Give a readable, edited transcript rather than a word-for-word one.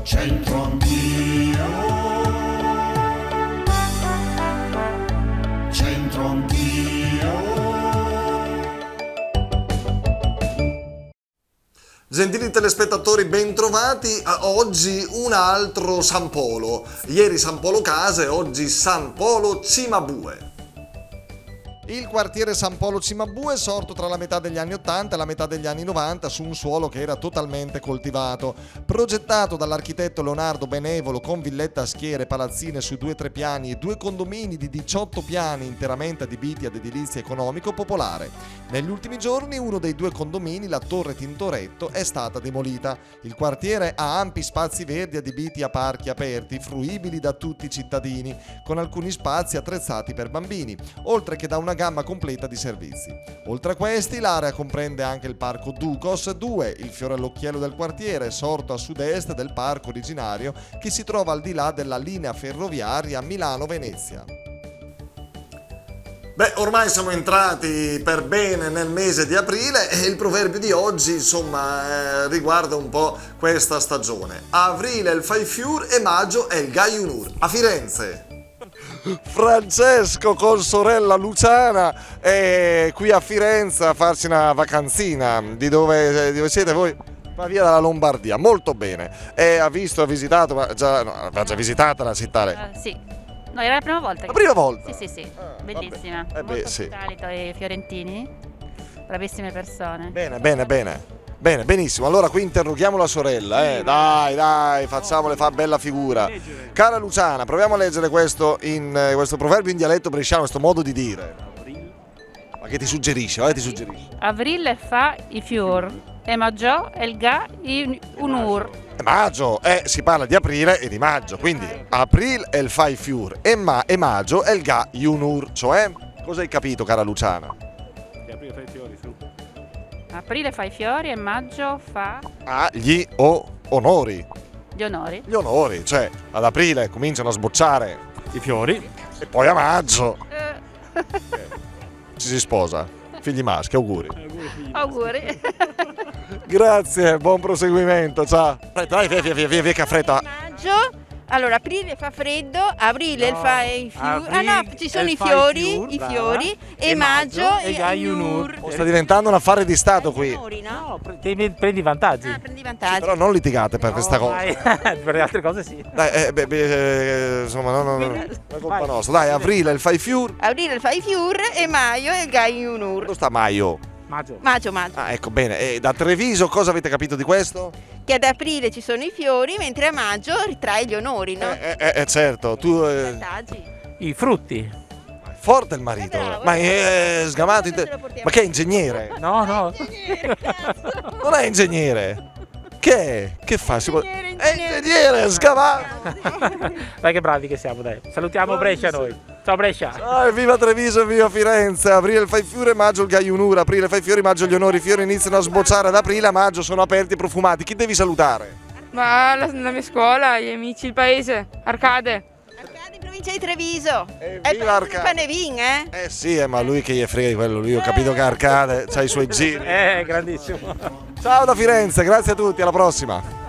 C'entro anch'io, c'entro anch'io. Gentili telespettatori, bentrovati. Oggi un altro San Polo. Ieri San Polo Case, oggi San Polo Cimabue. Il quartiere San Polo Cimabue è sorto tra la metà degli anni 80 e la metà degli anni 90 su un suolo che era totalmente coltivato. Progettato dall'architetto Leonardo Benevolo con villetta a schiere, palazzine su 2-3 piani e 2 condomini di 18 piani interamente adibiti ad edilizia economico popolare. Negli ultimi giorni uno dei 2 condomini, la Torre Tintoretto, è stata demolita. Il quartiere ha ampi spazi verdi adibiti a parchi aperti, fruibili da tutti i cittadini, con alcuni spazi attrezzati per bambini, oltre che da una gamma completa di servizi. Oltre a questi, l'area comprende anche il parco Ducos 2, il fiore all'occhiello del quartiere, sorto a sud-est del parco originario che si trova al di là della linea ferroviaria Milano-Venezia. Beh, ormai siamo entrati per bene nel mese di aprile e il proverbio di oggi, riguarda un po' questa stagione. Aprile è il fai fiur e maggio è il gaiunur. A Firenze Francesco con sorella Luciana è qui a Firenze a farsi una vacanzina. Di dove siete voi? Ma via dalla Lombardia, molto bene. E ha visitato, aveva già visitata la città lei? Sì, no, era la prima volta. La prima volta? Sì, bellissima. Vabbè. Molto Sì. ospitalità i fiorentini, bravissime persone. Bene, benissimo. Allora qui interroghiamo la sorella, Dai, facciamole fa bella figura. Cara Luciana, proviamo a leggere questo proverbio in dialetto bresciano, questo modo di dire. Ma che ti suggerisce? Aprile fa i fior e maggio è il ga unur. Maggio, si parla di aprile e di maggio, quindi aprile è il fai fiur e maggio è il ga yunur, cioè cosa hai capito, cara Luciana? Aprile fa i fiori, su. Aprile fa i fiori e maggio fa Gli onori. gli onori. Gli onori, cioè ad aprile cominciano a sbocciare I fiori. e poi a maggio ci si sposa. Figli maschi, auguri. Auguri. Grazie, buon proseguimento, ciao. Dai, via che ha fretta. Maggio, allora aprile fa freddo, aprile fa i fiori, ci sono i fiori e maggio è gaiunur. Sta diventando un affare di Stato qui. No? Prendi vantaggi. Prendi vantaggi. Però non litigate per questa cosa. Per le altre cose sì. Dai, insomma, non è colpa nostra. Dai, aprile il fai fiur. Aprile fa i fior e maggio è il gaiunur. Dove sta Maio? Maggio. Maggio. Ecco, bene. E da Treviso cosa avete capito di questo? Che ad aprile ci sono i fiori, mentre a maggio ritrae gli onori, no? Certo, tu... Vantaggi. I frutti. Forte il marito, Bravo. ma è sgamato. Ma che è ingegnere? No. Non è ingegnere. Che è? Che fa? È ingegnere, sgamato. Dai che bravi che siamo, dai. Salutiamo Brescia noi. Ciao Brescia. Viva Treviso e viva Firenze. Aprile il fai fiore, maggio il gaiunur. Aprile fai fiori, maggio gli onori. I fiori iniziano a sbocciare ad aprile, a maggio sono aperti e profumati. Chi devi salutare? Ma la mia scuola, gli amici, il paese, Arcade. Arcadi, provincia di Treviso. Viva È il paese Arcade. del Panevin, eh? Sì, ma lui che gli frega di quello lì. Ho capito che Arcade c'ha i suoi giri. Grandissimo. Ciao da Firenze, grazie a tutti, alla prossima.